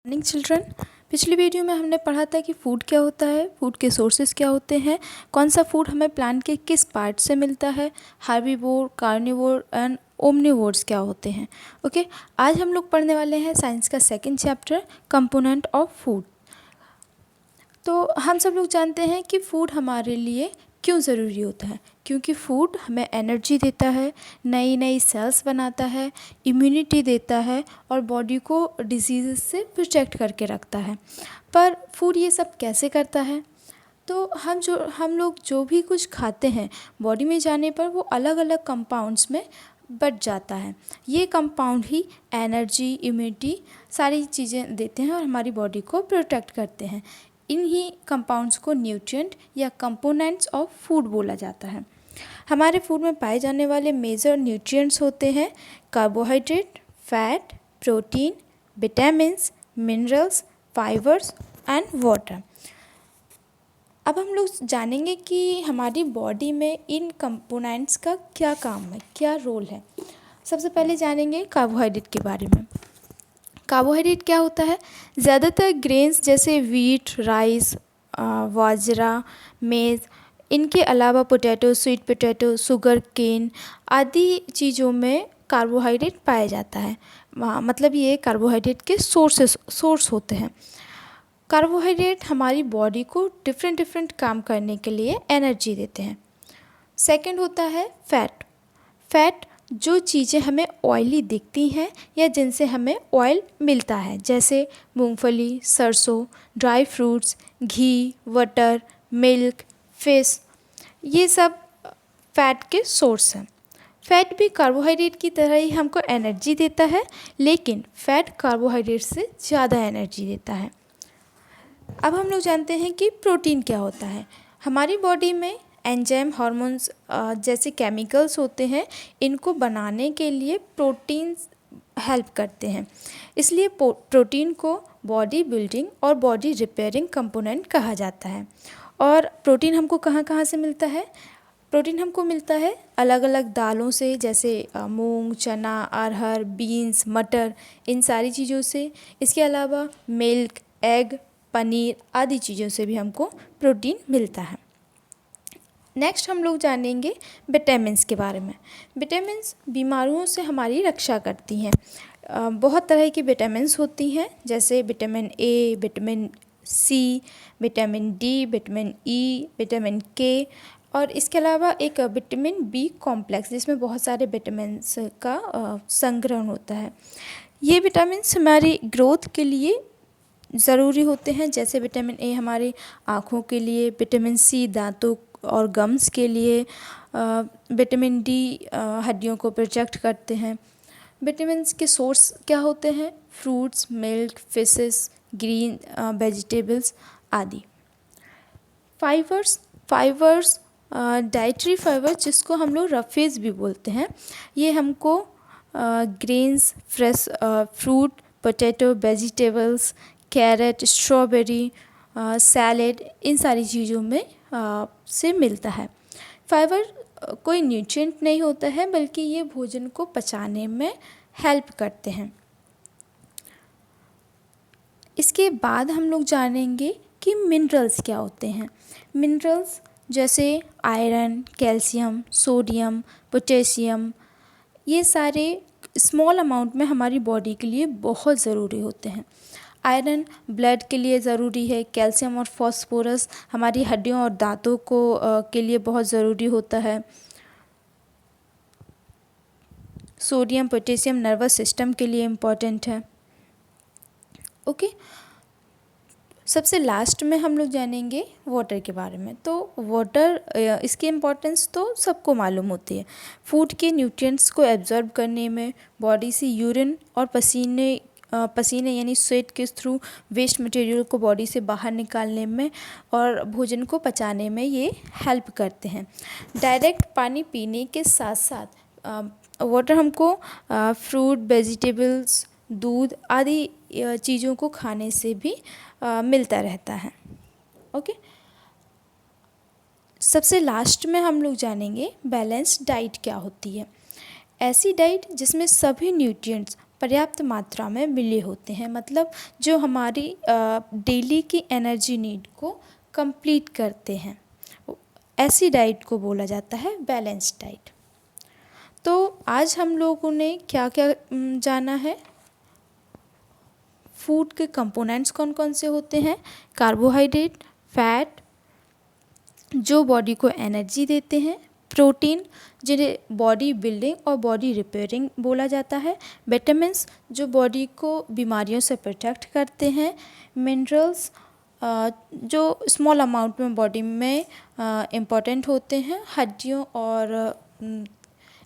Morning children. पिछली video में हमने पढ़ा था कि फूड क्या होता है, फूड के सोर्सेज क्या होते हैं, कौन सा फूड हमें प्लांट के किस पार्ट से मिलता है, हार्बीवोर, कार्निवोर एंड ओमनिवोर्स क्या होते हैं। ओके, आज हम लोग पढ़ने वाले हैं साइंस का second chapter, component of food. तो हम सब लोग जानते हैं कि फूड हमारे लिए क्यों ज़रूरी होता है, क्योंकि फूड हमें एनर्जी देता है, नई नई सेल्स बनाता है, इम्यूनिटी देता है और बॉडी को डिजीज़ से प्रोटेक्ट करके रखता है। पर फूड ये सब कैसे करता है? तो हम लोग जो भी कुछ खाते हैं बॉडी में जाने पर वो अलग अलग कंपाउंड्स में बट जाता है। ये कंपाउंड ही एनर्जी, इम्यूनिटी सारी चीज़ें देते हैं और हमारी बॉडी को प्रोटेक्ट करते हैं। इन्हीं कंपाउंड्स को न्यूट्रिएंट या कंपोनेंट्स ऑफ फूड बोला जाता है। हमारे फूड में पाए जाने वाले मेजर न्यूट्रिएंट्स होते हैं carbohydrate, fat, protein, vitamins, minerals, fibres and water. अब हम लोग जानेंगे कि हमारी बॉडी में इन कंपोनेंट्स का क्या काम है, क्या रोल है। सबसे पहले जानेंगे कार्बोहाइड्रेट के बारे में। कार्बोहाइड्रेट क्या होता है? ज़्यादातर ग्रेन्स जैसे वीट, राइस, बाजरा, मेज़, इनके अलावा potato, sweet potato, sugar cane आदि चीज़ों में कार्बोहाइड्रेट पाया जाता है। मतलब ये कार्बोहाइड्रेट के सोर्स होते हैं। कार्बोहाइड्रेट हमारी बॉडी को डिफरेंट काम करने के लिए एनर्जी देते हैं। सेकंड होता है फैट। फैट जो चीज़ें हमें ऑयली दिखती हैं या जिनसे हमें ऑयल मिलता है, जैसे मूंगफली, सरसों, ड्राई फ्रूट्स, घी, बटर, मिल्क, फिश, ये सब फैट के सोर्स हैं। फैट भी कार्बोहाइड्रेट की तरह ही हमको एनर्जी देता है, लेकिन फैट कार्बोहाइड्रेट से ज़्यादा एनर्जी देता है। अब हम लोग जानते हैं कि प्रोटीन क्या होता है। हमारी बॉडी में एंजाइम, हार्मोन्स जैसे केमिकल्स होते हैं, इनको बनाने के लिए प्रोटीन हेल्प करते हैं। इसलिए प्रोटीन को बॉडी बिल्डिंग और बॉडी रिपेयरिंग कंपोनेंट कहा जाता है। और प्रोटीन हमको कहाँ कहाँ से मिलता है? प्रोटीन हमको मिलता है अलग अलग दालों से, जैसे मूंग, चना, अरहर, बीन्स, मटर, इन सारी चीज़ों से। इसके अलावा मिल्क, एग, पनीर आदि चीज़ों से भी हमको प्रोटीन मिलता है। नेक्स्ट हम लोग जानेंगे विटामिन्स के बारे में। विटामिन्स बीमारियों से हमारी रक्षा करती हैं। बहुत तरह की विटामिन्स होती हैं, जैसे vitamin A, vitamin C, vitamin D, vitamin E, vitamin K, और इसके अलावा एक विटामिन बी कॉम्प्लेक्स, जिसमें बहुत सारे विटामिन्स का संग्रहण होता है। ये विटामिन्स हमारी ग्रोथ के लिए ज़रूरी होते हैं, जैसे विटामिन ए हमारी आँखों के लिए, विटामिन सी दांतों और गम्स के लिए, विटामिन डी हड्डियों को प्रोटेक्ट करते हैं। विटामिन्स के सोर्स क्या होते हैं? Fruits, milk, fishes, green vegetables आदि। फाइबर्स डाइटरी फाइबर, जिसको हम लोग रफेज भी बोलते हैं, ये हमको grains, fresh fruit, potato, vegetables, carrot, strawberry, salad, इन सारी चीज़ों में से मिलता है। फाइबर कोई न्यूट्रिएंट नहीं होता है, बल्कि ये भोजन को पचाने में हेल्प करते हैं। इसके बाद हम लोग जानेंगे कि मिनरल्स क्या होते हैं। मिनरल्स जैसे आयरन, कैल्शियम, सोडियम, पोटेशियम, ये सारे स्मॉल अमाउंट में हमारी बॉडी के लिए बहुत ज़रूरी होते हैं। आयरन ब्लड के लिए ज़रूरी है। कैल्शियम और फॉस्फोरस हमारी हड्डियों और दांतों को के लिए बहुत ज़रूरी होता है। सोडियम, पोटेशियम नर्वस सिस्टम के लिए इम्पॉर्टेंट है। ओके, सबसे लास्ट में हम लोग जानेंगे वाटर के बारे में। तो वाटर, इसकी इम्पोर्टेंस तो सबको मालूम होती है। फूड के न्यूट्रिएंट्स को एब्जॉर्ब करने में, बॉडी से यूरिन और पसीने यानी स्वेट के थ्रू वेस्ट मटेरियल को बॉडी से बाहर निकालने में और भोजन को पचाने में ये हेल्प करते हैं। डायरेक्ट पानी पीने के साथ साथ वाटर हमको फ्रूट, वेजिटेबल्स, दूध आदि चीज़ों को खाने से भी मिलता रहता है। ओके, सबसे लास्ट में हम लोग जानेंगे बैलेंस डाइट क्या होती है। ऐसी डाइट जिसमें सभी न्यूट्रिएंट्स पर्याप्त मात्रा में मिले होते हैं, मतलब जो हमारी डेली की एनर्जी नीड को कंप्लीट करते हैं। ऐसी डाइट को बोला जाता है बैलेंस्ड डाइट। तो आज हम लोगों ने क्या क्या जाना है। फूड के कंपोनेंट्स कौन कौन से होते हैं। कार्बोहाइड्रेट, फैट जो बॉडी को एनर्जी देते हैं, प्रोटीन जिन्हें बॉडी बिल्डिंग और बॉडी रिपेयरिंग बोला जाता है, विटामिन्स जो बॉडी को बीमारियों से प्रोटेक्ट करते हैं, मिनरल्स जो स्मॉल अमाउंट में बॉडी में इम्पॉर्टेंट होते हैं हड्डियों और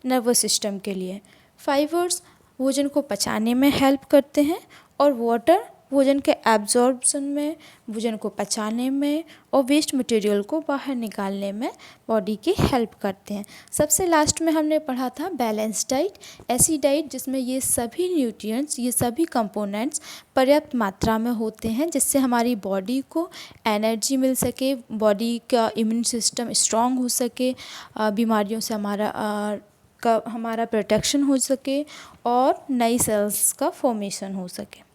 नर्वस सिस्टम के लिए, फाइबर्स भोजन को पचाने में हेल्प करते हैं, और वाटर भोजन के एब्जॉर्प्शन में, भोजन को पचाने में और वेस्ट मटेरियल को बाहर निकालने में बॉडी की हेल्प करते हैं। सबसे लास्ट में हमने पढ़ा था बैलेंस डाइट, ऐसी डाइट जिसमें ये सभी न्यूट्रिएंट्स, ये सभी कंपोनेंट्स पर्याप्त मात्रा में होते हैं, जिससे हमारी बॉडी को एनर्जी मिल सके, बॉडी का इम्यून सिस्टम स्ट्रॉन्ग हो सके, बीमारियों से हमारा प्रोटेक्शन हो सके और नई सेल्स का फॉर्मेशन हो सके।